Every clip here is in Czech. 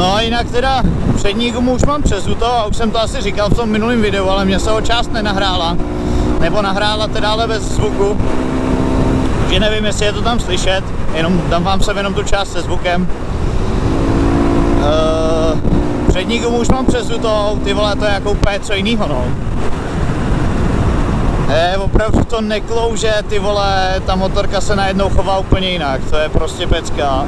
No jinak teda přední gumu už mám přezuto a už jsem to asi říkal v tom minulém videu, ale mě se ho část nenahrála. Nebo nahrála teda ale bez zvuku. Že nevím, jestli je to tam slyšet, jenom dám vám sem jenom tu část se zvukem. Přední gumu už mám přezuto, ty vole, to je jako úplně co jinýho, no. Opravdu to neklouže, ty vole, ta motorka se najednou chová úplně jinak, to je prostě pecka.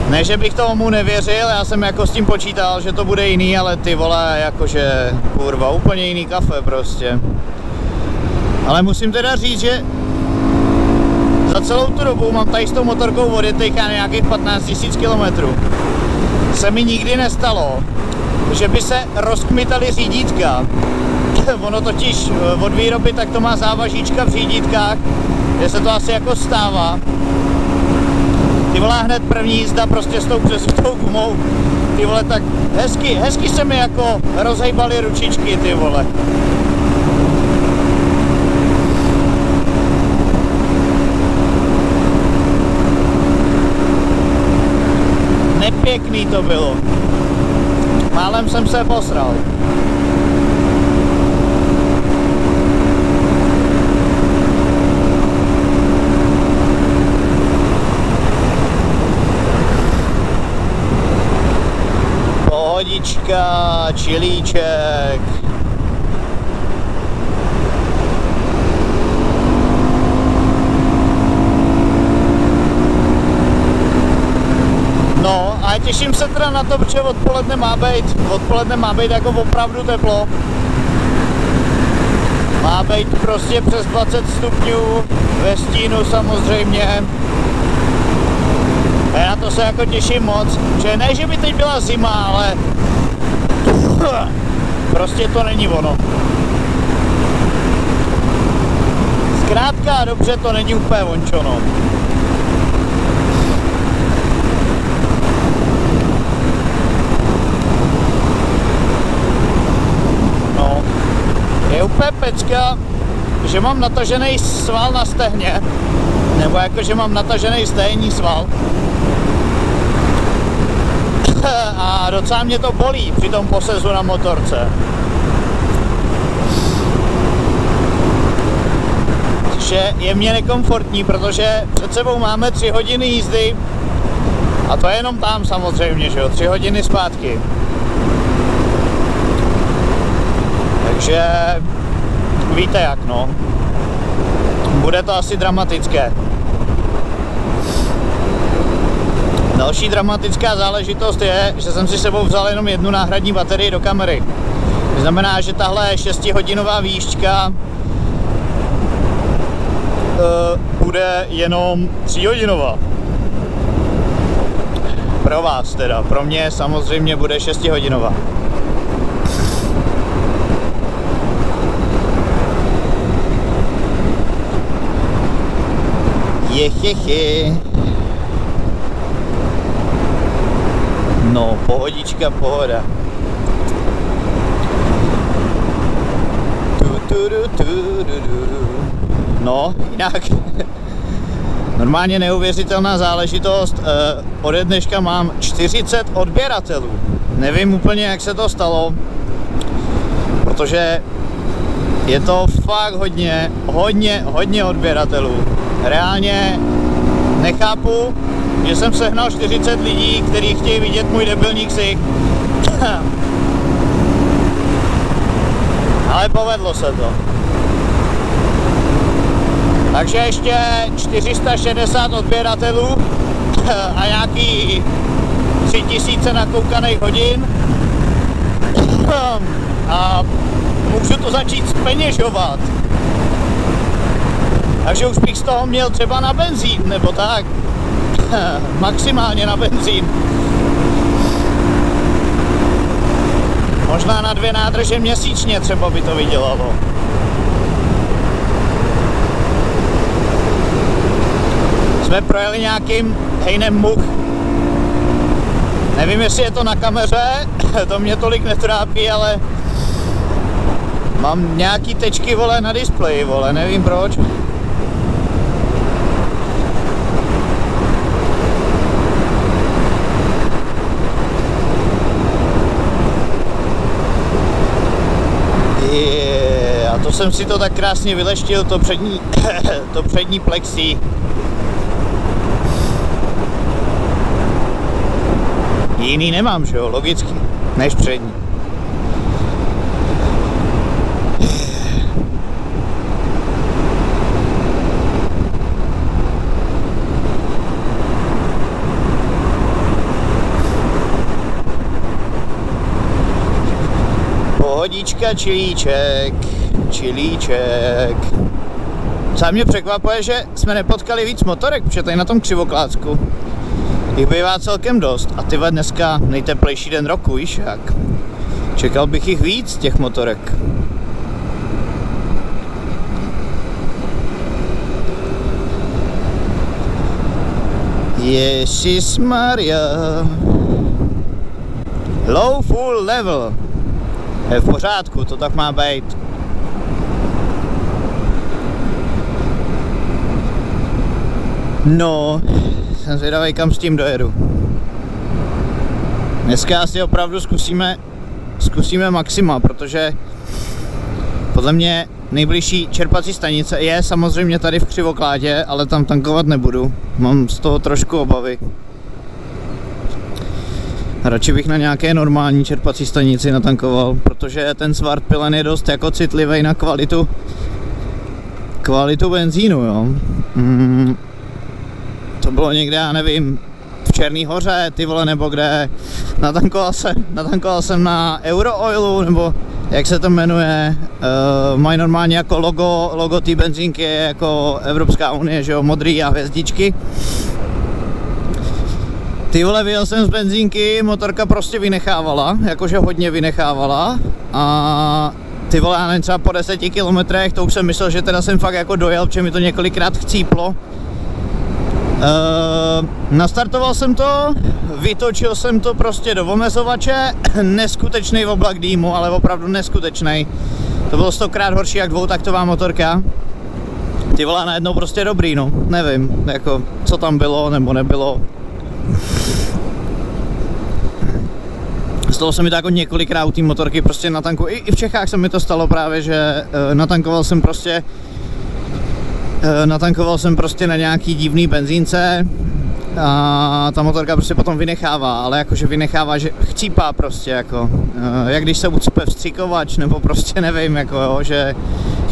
Ne, že bych tomu nevěřil, já jsem jako s tím počítal, že to bude jiný, ale ty vole, jakože, kurva, úplně jiný kafe prostě. Ale musím teda říct, že za celou tu dobu mám tady s tou motorkou odjetých nějakých 15 000 kilometrů. Se mi nikdy nestalo, že by se rozkmitaly řídítka. Ono totiž od výroby tak to má závažíčka v řídítkách, kde se to asi jako stává. Ty vole, hned první jízda prostě s tou přesutou gumou. Ty vole, tak hezky se mi jako rozhejbaly ručičky, ty vole. Nepěkný to bylo. Málem jsem se posral. Pohodička, čilíček. No a těším se teda na to, protože odpoledne má být jako opravdu teplo. Má být prostě přes 20 stupňů, ve stínu samozřejmě. A já na to se jako těším moc, že ne, že by teď byla zima, ale prostě to není ono. Zkrátka a dobře to není úplně vončo, no. No, je úplně pecka, že mám natažený sval na stehně, nebo jako, že mám natažený stehní sval. A docela mě to bolí při tom posezu na motorce. Že je mě nekomfortní, protože před sebou máme 3 hodiny jízdy a to je jenom tam samozřejmě, že jo, 3 hodiny zpátky. Takže víte jak, no. Bude to asi dramatické. Další dramatická záležitost je, že jsem si sebou vzal jenom jednu náhradní baterii do kamery. To znamená, že tahle 6hodinová výšťka bude jenom 3hodinová. Pro vás teda, pro mě samozřejmě bude 6hodinová. Jehehe. No, pohodička, pohoda. No, jinak normálně neuvěřitelná záležitost. Ode dneška mám 40 odběratelů. Nevím úplně, jak se to stalo, protože je to fakt hodně odběratelů. Reálně nechápu, že jsem sehnal 40 lidí, kteří chtějí vidět můj debilní ksich. Ale povedlo se to. Takže ještě 460 odběratelů a nějaký 3000 nakoukaných hodin. A můžu to začít zpeněžovat. Takže už bych z toho měl třeba na benzín, nebo tak. Maximálně na benzín. Možná na 2 nádrže měsíčně třeba by to vydělalo. Jsme projeli nějakým hejnem much. Nevím, jestli je to na kameře, to mě tolik netrápí, ale mám nějaký tečky, vole, na displeji, vole, nevím proč. jsem si to tak krásně vyleštil, to přední, to přední plexi. Jiný nemám, že jo, logicky, než přední. Pohodička, čilíček. Co mě překvapuje, že jsme nepotkali víc motorek, protože tady na tom Křivoklácku jich bývá celkem dost. A tyhle dneska nejteplejší den roku, víš jak. Čekal bych jich víc, těch motorek. Ježismarja. Low full level. Je v pořádku, to tak má být. No, jsem zvědavý, kam s tím dojedu. Dneska asi opravdu zkusíme maxima, protože podle mě nejbližší čerpací stanice je samozřejmě tady v Křivoklátě, ale tam tankovat nebudu. Mám z toho trošku obavy. Radši bych na nějaké normální čerpací stanici natankoval, protože ten Svartpilen je dost jako citlivý na kvalitu benzínu, jo. To bylo někde, já nevím, v Černý Hoře, ty vole, nebo kde. Natankoval jsem na Eurooilu, nebo jak se to jmenuje. Mají normálně jako logo té benzínky je jako Evropská unie, že jo, modrý a hvězdičky. Ty vole, vyjel jsem z benzínky, motorka prostě vynechávala, jakože hodně vynechávala a ty vole, já nevím, třeba po 10 kilometrech, to už jsem myslel, že teda jsem fakt jako dojel, protože mi to několikrát chcíplo. Nastartoval jsem to, vytočil jsem to prostě do omezovače, neskutečný oblak dýmu, ale opravdu neskutečný. To bylo 100krát horší jak dvoutaktová motorka. Ty vole, najednou prostě dobrý, no, nevím, jako co tam bylo nebo nebylo. Stalo se mi to jako několikrát u té motorky prostě na tanku, i v Čechách se mi to stalo právě, že natankoval jsem prostě na nějaký divný benzínce a ta motorka prostě potom vynechává, ale jakože vynechává, že chcípá prostě jako, jak když se ucpe vstřikovač, nebo prostě nevím, jako jo, že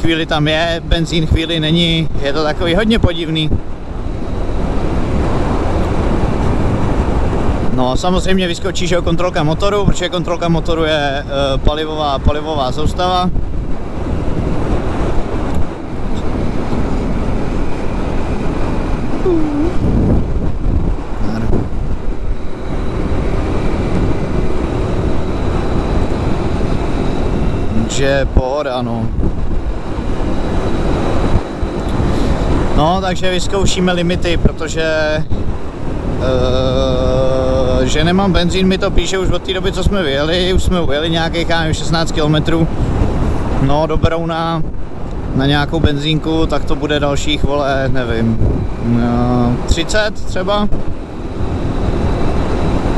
chvíli tam je benzín, chvíli není, je to takový hodně podivný. No samozřejmě vyskočí, že kontrolka motoru, protože kontrolka motoru je palivová soustava. Takže pohoda, no. No, takže vyzkoušíme limity, protože že nemám benzín, mi to píše už od té doby, co jsme vyjeli. Už jsme ujeli nějakých 16 km. No, do Berouna na nějakou benzínku, tak to bude dalších, vole, nevím, 30 třeba.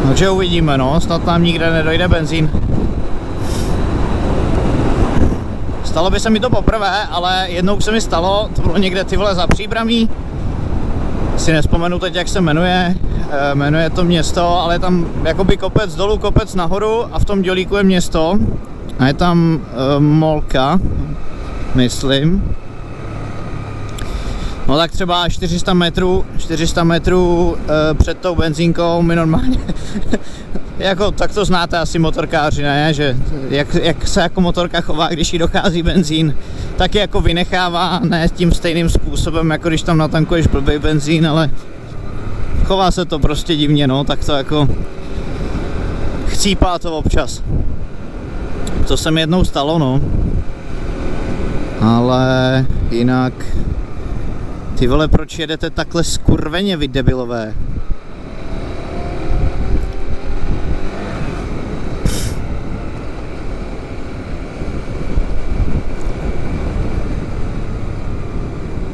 Takže uvidíme, no, snad nám nikde nedojde benzín. Stalo by se mi to poprvé, ale jednou se mi stalo, to bylo někde ty vole za Příbramí. Si nespomenu teď, jak se jmenuje to město, ale je tam jakoby kopec dolů, kopec nahoru a v tom dělíku je město a je tam molka, myslím. No tak třeba 400 metrů před tou benzínkou mi normálně, jako tak to znáte asi motorkáři, ne? Že jak se jako motorka chová, když jí dochází benzín, tak je jako vynechává, ne tím stejným způsobem, jako když tam natankuješ blbý benzín, ale chová se to prostě divně, no, tak to jako chcípá to občas. To se mi jednou stalo, no. Ale jinak, ty vole, proč jedete takhle skurveně, vy debilové?